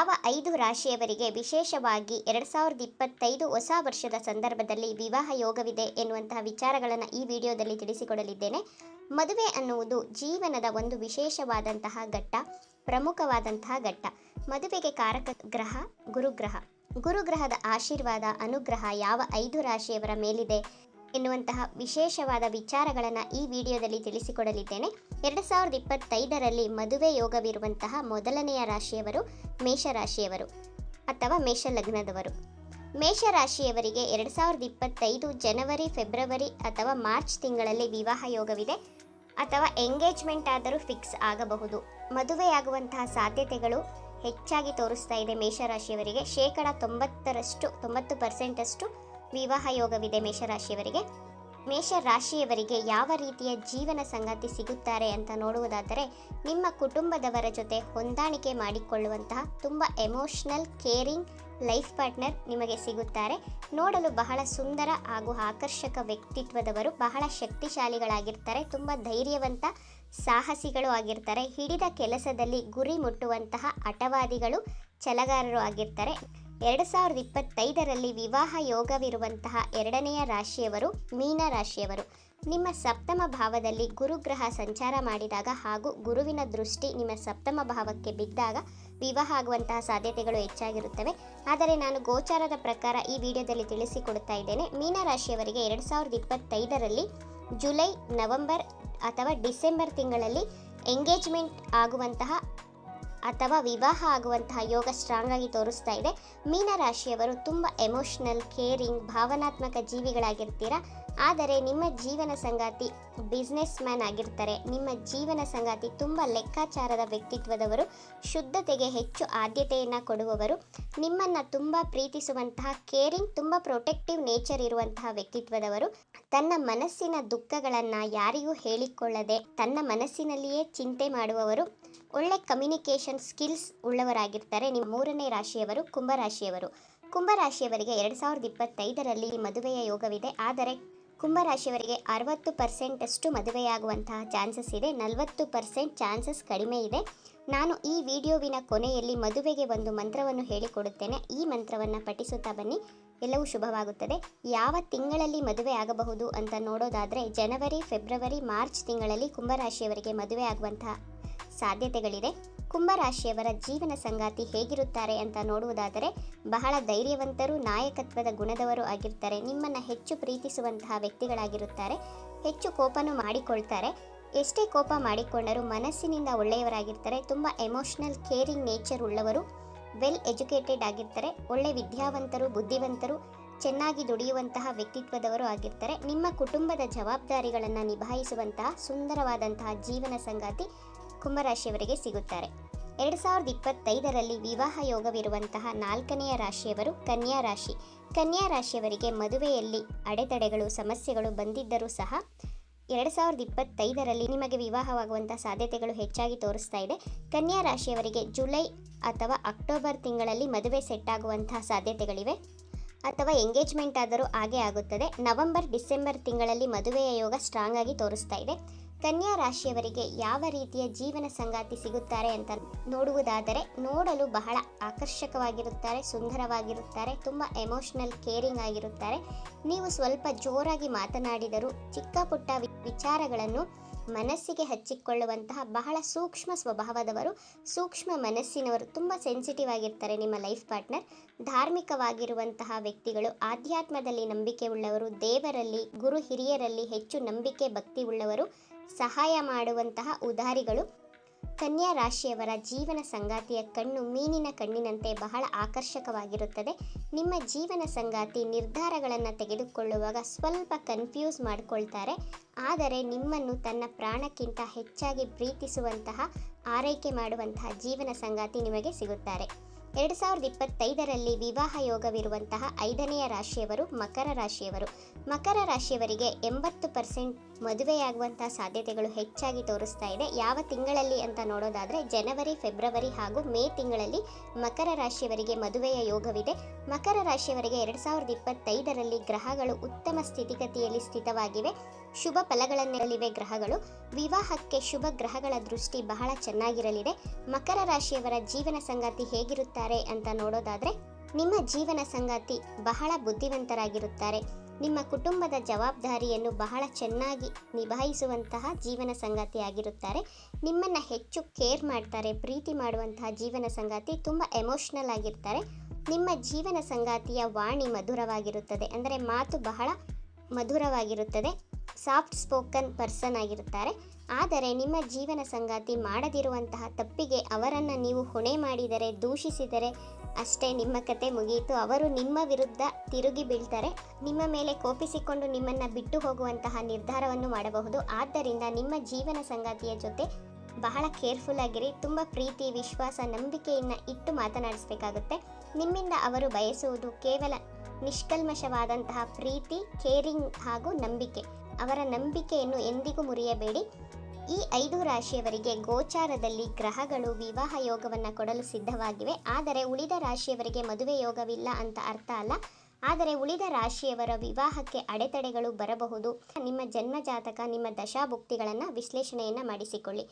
ಯಾವ 5 ರಾಶಿಯವರಿಗೆ ವಿಶೇಷವಾಗಿ 2025 ಹೊಸ ವರ್ಷದ ಸಂದರ್ಭದಲ್ಲಿ ವಿವಾಹ ಯೋಗವಿದೆ ಎನ್ನುವಂತಹ ವಿಚಾರಗಳನ್ನು ಈ ವಿಡಿಯೋದಲ್ಲಿ ತಿಳಿಸಿಕೊಡಲಿದ್ದೇನೆ. ಮದುವೆ ಅನ್ನುವುದು ಜೀವನದ ಒಂದು ವಿಶೇಷವಾದಂತಹ ಘಟ್ಟ, ಪ್ರಮುಖವಾದಂತಹ ಘಟ್ಟ. ಮದುವೆಗೆ ಕಾರಕ ಗ್ರಹ ಗುರುಗ್ರಹ. ಗುರುಗ್ರಹದ ಆಶೀರ್ವಾದ, ಅನುಗ್ರಹ ಯಾವ 5 ರಾಶಿಯವರ ಮೇಲಿದೆ ಎನ್ನುವಂತಹ ವಿಶೇಷವಾದ ವಿಚಾರಗಳನ್ನು ಈ ವಿಡಿಯೋದಲ್ಲಿ ತಿಳಿಸಿಕೊಡಲಿದ್ದೇನೆ. 2025ರಲ್ಲಿ ಮದುವೆ ಯೋಗವಿರುವಂತಹ ಮೊದಲನೆಯ ರಾಶಿಯವರು ಮೇಷರಾಶಿಯವರು ಅಥವಾ ಮೇಷ ಲಗ್ನದವರು. ಮೇಷರಾಶಿಯವರಿಗೆ 2025 ಜನವರಿ, ಫೆಬ್ರವರಿ ಅಥವಾ ಮಾರ್ಚ್ ತಿಂಗಳಲ್ಲಿ ವಿವಾಹ ಯೋಗವಿದೆ ಅಥವಾ ಎಂಗೇಜ್ಮೆಂಟ್ ಆದರೂ ಫಿಕ್ಸ್ ಆಗಬಹುದು. ಮದುವೆಯಾಗುವಂತಹ ಸಾಧ್ಯತೆಗಳು ಹೆಚ್ಚಾಗಿ ತೋರಿಸ್ತಾ ಇದೆ. ಮೇಷರಾಶಿಯವರಿಗೆ 90% ವಿವಾಹ ಯೋಗವಿದೆ. ಮೇಷರಾಶಿಯವರಿಗೆ ಯಾವ ರೀತಿಯ ಜೀವನ ಸಂಗಾತಿ ಸಿಗುತ್ತಾರೆ ಅಂತ ನೋಡುವುದಾದರೆ, ನಿಮ್ಮ ಕುಟುಂಬದವರ ಜೊತೆ ಹೊಂದಾಣಿಕೆ ಮಾಡಿಕೊಳ್ಳುವಂತಹ ತುಂಬ ಎಮೋಷನಲ್, ಕೇರಿಂಗ್ ಲೈಫ್ ಪಾರ್ಟ್ನರ್ ನಿಮಗೆ ಸಿಗುತ್ತಾರೆ. ನೋಡಲು ಬಹಳ ಸುಂದರ ಹಾಗೂ ಆಕರ್ಷಕ ವ್ಯಕ್ತಿತ್ವದವರು, ಬಹಳ ಶಕ್ತಿಶಾಲಿಗಳಾಗಿರ್ತಾರೆ, ತುಂಬ ಧೈರ್ಯವಂತ, ಸಾಹಸಿಗಳು ಆಗಿರ್ತಾರೆ. ಹಿಡಿದ ಕೆಲಸದಲ್ಲಿ ಗುರಿ ಮುಟ್ಟುವಂತಹ ಹಠವಾದಿಗಳು, ಛಲಗಾರರು ಆಗಿರ್ತಾರೆ. 2025ರಲ್ಲಿ ವಿವಾಹ ಯೋಗವಿರುವಂತಹ ಎರಡನೆಯ ರಾಶಿಯವರು ಮೀನರಾಶಿಯವರು. ನಿಮ್ಮ ಸಪ್ತಮ ಭಾವದಲ್ಲಿ ಗುರುಗ್ರಹ ಸಂಚಾರ ಮಾಡಿದಾಗ ಹಾಗೂ ಗುರುವಿನ ದೃಷ್ಟಿ ನಿಮ್ಮ ಸಪ್ತಮ ಭಾವಕ್ಕೆ ಬಿದ್ದಾಗ ವಿವಾಹ ಆಗುವಂತಹ ಸಾಧ್ಯತೆಗಳು ಹೆಚ್ಚಾಗಿರುತ್ತವೆ. ಆದರೆ ನಾನು ಗೋಚಾರದ ಪ್ರಕಾರ ಈ ವಿಡಿಯೋದಲ್ಲಿ ತಿಳಿಸಿಕೊಡ್ತಾ ಇದ್ದೇನೆ. ಮೀನರಾಶಿಯವರಿಗೆ 2025ರಲ್ಲಿ ಜುಲೈ, ನವೆಂಬರ್ ಅಥವಾ ಡಿಸೆಂಬರ್ ತಿಂಗಳಲ್ಲಿ ಎಂಗೇಜ್ಮೆಂಟ್ ಆಗುವಂತಹ ಅಥವಾ ವಿವಾಹ ಆಗುವಂತಹ ಯೋಗ ಸ್ಟ್ರಾಂಗ್ ಆಗಿ ತೋರಿಸ್ತಾ ಇದೆ. ಮೀನರಾಶಿಯವರು ತುಂಬ ಎಮೋಷನಲ್, ಕೇರಿಂಗ್, ಭಾವನಾತ್ಮಕ ಜೀವಿಗಳಾಗಿರ್ತೀರ. ಆದರೆ ನಿಮ್ಮ ಜೀವನ ಸಂಗಾತಿ ಬಿಸ್ನೆಸ್ ಮ್ಯಾನ್ ಆಗಿರ್ತಾರೆ. ನಿಮ್ಮ ಜೀವನ ಸಂಗಾತಿ ತುಂಬ ಲೆಕ್ಕಾಚಾರದ ವ್ಯಕ್ತಿತ್ವದವರು, ಶುದ್ಧತೆಗೆ ಹೆಚ್ಚು ಆದ್ಯತೆಯನ್ನು ಕೊಡುವವರು, ನಿಮ್ಮನ್ನು ತುಂಬ ಪ್ರೀತಿಸುವಂತಹ, ಕೇರಿಂಗ್, ತುಂಬ ಪ್ರೊಟೆಕ್ಟಿವ್ ನೇಚರ್ ಇರುವಂತಹ ವ್ಯಕ್ತಿತ್ವದವರು, ತನ್ನ ಮನಸ್ಸಿನ ದುಃಖಗಳನ್ನು ಯಾರಿಗೂ ಹೇಳಿಕೊಳ್ಳದೆ ತನ್ನ ಮನಸ್ಸಿನಲ್ಲಿಯೇ ಚಿಂತೆ ಮಾಡುವವರು, ಒಳ್ಳೆ ಕಮ್ಯುನಿಕೇಷನ್ ಸ್ಕಿಲ್ಸ್ ಉಳ್ಳವರಾಗಿರ್ತಾರೆ. ನಿಮ್ಮ ಮೂರನೇ ರಾಶಿಯವರು ಕುಂಭರಾಶಿಯವರು. ಕುಂಭರಾಶಿಯವರಿಗೆ 2025ರಲ್ಲಿ ಮದುವೆಯ ಯೋಗವಿದೆ. ಆದರೆ ಕುಂಭರಾಶಿಯವರಿಗೆ 60% ಮದುವೆಯಾಗುವಂತಹ ಚಾನ್ಸಸ್ ಇದೆ, 40% ಚಾನ್ಸಸ್ ಕಡಿಮೆ ಇದೆ. ನಾನು ಈ ವಿಡಿಯೋವಿನ ಕೊನೆಯಲ್ಲಿ ಮದುವೆಗೆ ಒಂದು ಮಂತ್ರವನ್ನು ಹೇಳಿಕೊಡುತ್ತೇನೆ. ಈ ಮಂತ್ರವನ್ನು ಪಠಿಸುತ್ತಾ ಬನ್ನಿ, ಎಲ್ಲವೂ ಶುಭವಾಗುತ್ತದೆ. ಯಾವ ತಿಂಗಳಲ್ಲಿ ಮದುವೆ ಆಗಬಹುದು ಅಂತ ನೋಡೋದಾದರೆ, ಜನವರಿ, ಫೆಬ್ರವರಿ, ಮಾರ್ಚ್ ತಿಂಗಳಲ್ಲಿ ಕುಂಭರಾಶಿಯವರಿಗೆ ಮದುವೆ ಆಗುವಂತಹ ಸಾಧ್ಯತೆಗಳಿದೆ. ಕುಂಭರಾಶಿಯವರ ಜೀವನ ಸಂಗಾತಿ ಹೇಗಿರುತ್ತಾರೆ ಅಂತ ನೋಡುವುದಾದರೆ, ಬಹಳ ಧೈರ್ಯವಂತರು, ನಾಯಕತ್ವದ ಗುಣದವರು ಆಗಿರ್ತಾರೆ. ನಿಮ್ಮನ್ನು ಹೆಚ್ಚು ಪ್ರೀತಿಸುವಂತಹ ವ್ಯಕ್ತಿಗಳಾಗಿರುತ್ತಾರೆ. ಹೆಚ್ಚು ಕೋಪನೂ ಮಾಡಿಕೊಳ್ತಾರೆ. ಎಷ್ಟೇ ಕೋಪ ಮಾಡಿಕೊಂಡರೂ ಮನಸ್ಸಿನಿಂದ ಒಳ್ಳೆಯವರಾಗಿರ್ತಾರೆ. ತುಂಬ ಎಮೋಷನಲ್, ಕೇರಿಂಗ್ ನೇಚರ್ ಉಳ್ಳವರು, ವೆಲ್ ಎಜುಕೇಟೆಡ್ ಆಗಿರ್ತಾರೆ. ಒಳ್ಳೆ ವಿದ್ಯಾವಂತರು, ಬುದ್ಧಿವಂತರು, ಚೆನ್ನಾಗಿ ದುಡಿಯುವಂತಹ ವ್ಯಕ್ತಿತ್ವದವರು ಆಗಿರ್ತಾರೆ. ನಿಮ್ಮ ಕುಟುಂಬದ ಜವಾಬ್ದಾರಿಗಳನ್ನು ನಿಭಾಯಿಸುವಂತಹ ಸುಂದರವಾದಂತಹ ಜೀವನ ಸಂಗಾತಿ ಕುಂಭರಾಶಿಯವರಿಗೆ ಸಿಗುತ್ತಾರೆ. 2025ರಲ್ಲಿ ವಿವಾಹ ಯೋಗವಿರುವಂತಹ 4ನೆಯ ರಾಶಿಯವರು ಕನ್ಯಾ ರಾಶಿ. ಕನ್ಯಾ ರಾಶಿಯವರಿಗೆ ಮದುವೆಯಲ್ಲಿ ಅಡೆತಡೆಗಳು, ಸಮಸ್ಯೆಗಳು ಬಂದಿದ್ದರೂ ಸಹ 2025ರಲ್ಲಿ ನಿಮಗೆ ವಿವಾಹವಾಗುವಂತಹ ಸಾಧ್ಯತೆಗಳು ಹೆಚ್ಚಾಗಿ ತೋರಿಸ್ತಾ ಇದೆ. ಕನ್ಯಾ ರಾಶಿಯವರಿಗೆ ಜುಲೈ ಅಥವಾ ಅಕ್ಟೋಬರ್ ತಿಂಗಳಲ್ಲಿ ಮದುವೆ ಸೆಟ್ ಆಗುವಂತಹ ಸಾಧ್ಯತೆಗಳಿವೆ ಅಥವಾ ಎಂಗೇಜ್ಮೆಂಟ್ ಆದರೂ ಹಾಗೆ ಆಗುತ್ತದೆ. ನವೆಂಬರ್, ಡಿಸೆಂಬರ್ ತಿಂಗಳಲ್ಲಿ ಮದುವೆಯ ಯೋಗ ಸ್ಟ್ರಾಂಗ್ ಆಗಿ ತೋರಿಸ್ತಾ ಇದೆ. ಕನ್ಯಾ ರಾಶಿಯವರಿಗೆ ಯಾವ ರೀತಿಯ ಜೀವನ ಸಂಗಾತಿ ಸಿಗುತ್ತಾರೆ ಅಂತ ನೋಡುವುದಾದರೆ, ನೋಡಲು ಬಹಳ ಆಕರ್ಷಕವಾಗಿರುತ್ತಾರೆ, ಸುಂದರವಾಗಿರುತ್ತಾರೆ, ತುಂಬ ಎಮೋಷನಲ್, ಕೇರಿಂಗ್ ಆಗಿರುತ್ತಾರೆ. ನೀವು ಸ್ವಲ್ಪ ಜೋರಾಗಿ ಮಾತನಾಡಿದರೂ ಚಿಕ್ಕ ಪುಟ್ಟ ವಿಚಾರಗಳನ್ನು ಮನಸ್ಸಿಗೆ ಹಚ್ಚಿಕೊಳ್ಳುವಂತಹ ಬಹಳ ಸೂಕ್ಷ್ಮ ಸ್ವಭಾವದವರು, ಸೂಕ್ಷ್ಮ ಮನಸ್ಸಿನವರು, ತುಂಬ ಸೆನ್ಸಿಟಿವ್ ಆಗಿರ್ತಾರೆ ನಿಮ್ಮ ಲೈಫ್ ಪಾರ್ಟ್ನರ್. ಧಾರ್ಮಿಕವಾಗಿರುವಂತಹ ವ್ಯಕ್ತಿಗಳು, ಆಧ್ಯಾತ್ಮದಲ್ಲಿ ನಂಬಿಕೆ ಉಳ್ಳವರು, ದೇವರಲ್ಲಿ, ಗುರು ಹಿರಿಯರಲ್ಲಿ ಹೆಚ್ಚು ನಂಬಿಕೆ, ಭಕ್ತಿ ಉಳ್ಳವರು, ಸಹಾಯ ಮಾಡುವಂತಹ ಉದಾರಿಗಳು. ಕನ್ಯಾ ರಾಶಿಯವರ ಜೀವನ ಸಂಗಾತಿಯ ಕಣ್ಣು ಮೀನಿನ ಕಣ್ಣಿನಂತೆ ಬಹಳ ಆಕರ್ಷಕವಾಗಿರುತ್ತದೆ. ನಿಮ್ಮ ಜೀವನ ಸಂಗಾತಿ ನಿರ್ಧಾರಗಳನ್ನು ತೆಗೆದುಕೊಳ್ಳುವಾಗ ಸ್ವಲ್ಪ ಕನ್ಫ್ಯೂಸ್ ಮಾಡಿಕೊಳ್ತಾರೆ. ಆದರೆ ನಿಮ್ಮನ್ನು ತನ್ನ ಪ್ರಾಣಕ್ಕಿಂತ ಹೆಚ್ಚಾಗಿ ಪ್ರೀತಿಸುವಂತಹ, ಆರೈಕೆ ಮಾಡುವಂತಹ ಜೀವನ ಸಂಗಾತಿ ನಿಮಗೆ ಸಿಗುತ್ತಾರೆ. 2025ರಲ್ಲಿ ವಿವಾಹ ಯೋಗವಿರುವಂತಹ 5ನೆಯ ರಾಶಿಯವರು ಮಕರ ರಾಶಿಯವರು. ಮಕರ ರಾಶಿಯವರಿಗೆ 80% ಮದುವೆಯಾಗುವಂತಹ ಸಾಧ್ಯತೆಗಳು ಹೆಚ್ಚಾಗಿ ತೋರಿಸ್ತಾ ಇದೆ. ಯಾವ ತಿಂಗಳಲ್ಲಿ ಅಂತ ನೋಡೋದಾದರೆ, ಜನವರಿ, ಫೆಬ್ರವರಿ ಹಾಗೂ ಮೇ ತಿಂಗಳಲ್ಲಿ ಮಕರ ರಾಶಿಯವರಿಗೆ ಮದುವೆಯ ಯೋಗವಿದೆ. ಮಕರ ರಾಶಿಯವರಿಗೆ 2025ರಲ್ಲಿ ಗ್ರಹಗಳು ಉತ್ತಮ ಸ್ಥಿತಿಗತಿಯಲ್ಲಿ ಸ್ಥಿತವಾಗಿವೆ. ಶುಭ ಫಲಗಳನ್ನಿರಲಿವೆ ಗ್ರಹಗಳು. ವಿವಾಹಕ್ಕೆ ಶುಭ ಗ್ರಹಗಳ ದೃಷ್ಟಿ ಬಹಳ ಚೆನ್ನಾಗಿರಲಿದೆ. ಮಕರ ರಾಶಿಯವರ ಜೀವನ ಸಂಗಾತಿ ಹೇಗಿರುತ್ತಾರೆ ಸಿಗುತ್ತಾರೆ ಅಂತ ನೋಡೋದಾದರೆ, ನಿಮ್ಮ ಜೀವನ ಸಂಗಾತಿ ಬಹಳ ಬುದ್ಧಿವಂತರಾಗಿರುತ್ತಾರೆ. ನಿಮ್ಮ ಕುಟುಂಬದ ಜವಾಬ್ದಾರಿಯನ್ನು ಬಹಳ ಚೆನ್ನಾಗಿ ನಿಭಾಯಿಸುವಂತಹ ಜೀವನ ಸಂಗಾತಿ ಆಗಿರುತ್ತಾರೆ. ನಿಮ್ಮನ್ನು ಹೆಚ್ಚು ಕೇರ್ ಮಾಡ್ತಾರೆ, ಪ್ರೀತಿ ಮಾಡುವಂತಹ ಜೀವನ ಸಂಗಾತಿ. ತುಂಬ ಎಮೋಷ್ನಲ್ ಆಗಿರ್ತಾರೆ. ನಿಮ್ಮ ಜೀವನ ಸಂಗಾತಿಯ ವಾಣಿ ಮಧುರವಾಗಿರುತ್ತದೆ, ಅಂದರೆ ಮಾತು ಬಹಳ ಮಧುರವಾಗಿರುತ್ತದೆ. ಸಾಫ್ಟ್ ಸ್ಪೋಕನ್ ಪರ್ಸನ್ ಆಗಿರುತ್ತಾರೆ. ಆದರೆ ನಿಮ್ಮ ಜೀವನ ಸಂಗಾತಿ ಮಾಡದಿರುವಂತಹ ತಪ್ಪಿಗೆ ಅವರನ್ನು ನೀವು ಹೊಣೆ ಮಾಡಿದರೆ, ದೂಷಿಸಿದರೆ ಅಷ್ಟೇ ನಿಮ್ಮ ಕತೆ ಮುಗಿಯಿತು. ಅವರು ನಿಮ್ಮ ವಿರುದ್ಧ ತಿರುಗಿ ಬೀಳ್ತಾರೆ. ನಿಮ್ಮ ಮೇಲೆ ಕೋಪಿಸಿಕೊಂಡು ನಿಮ್ಮನ್ನು ಬಿಟ್ಟು ಹೋಗುವಂತಹ ನಿರ್ಧಾರವನ್ನು ಮಾಡಬಹುದು. ಆದ್ದರಿಂದ ನಿಮ್ಮ ಜೀವನ ಸಂಗಾತಿಯ ಜೊತೆ ಬಹಳ ಕೇರ್ಫುಲ್ ಆಗಿರಿ. ತುಂಬ ಪ್ರೀತಿ, ವಿಶ್ವಾಸ, ನಂಬಿಕೆಯನ್ನು ಇಟ್ಟು ಮಾತನಾಡಿಸಬೇಕಾಗುತ್ತೆ. ನಿಮ್ಮಿಂದ ಅವರು ಬಯಸುವುದು ಕೇವಲ ನಿಷ್ಕಲ್ಮಶವಾದಂತಹ ಪ್ರೀತಿ, ಕೇರಿಂಗ್ ಹಾಗೂ ನಂಬಿಕೆ. ಅವರ ನಂಬಿಕೆಯನ್ನು ಎಂದಿಗೂ ಮುರಿಯಬೇಡಿ. ಈ 5 ರಾಶಿಯವರಿಗೆ ಗೋಚಾರದಲ್ಲಿ ಗ್ರಹಗಳು ವಿವಾಹ ಯೋಗವನ್ನು ಕೊಡಲು ಸಿದ್ಧವಾಗಿವೆ. ಆದರೆ ಉಳಿದ ರಾಶಿಯವರಿಗೆ ಮದುವೆ ಯೋಗವಿಲ್ಲ ಅಂತ ಅರ್ಥ ಅಲ್ಲ. ಆದರೆ ಉಳಿದ ರಾಶಿಯವರ ವಿವಾಹಕ್ಕೆ ಅಡೆತಡೆಗಳು ಬರಬಹುದು. ನಿಮ್ಮ ಜನ್ಮ ಜಾತಕ, ನಿಮ್ಮ ದಶಾಭುಕ್ತಿಗಳನ್ನು ವಿಶ್ಲೇಷಣೆಯನ್ನು ಮಾಡಿಸಿಕೊಳ್ಳಿ.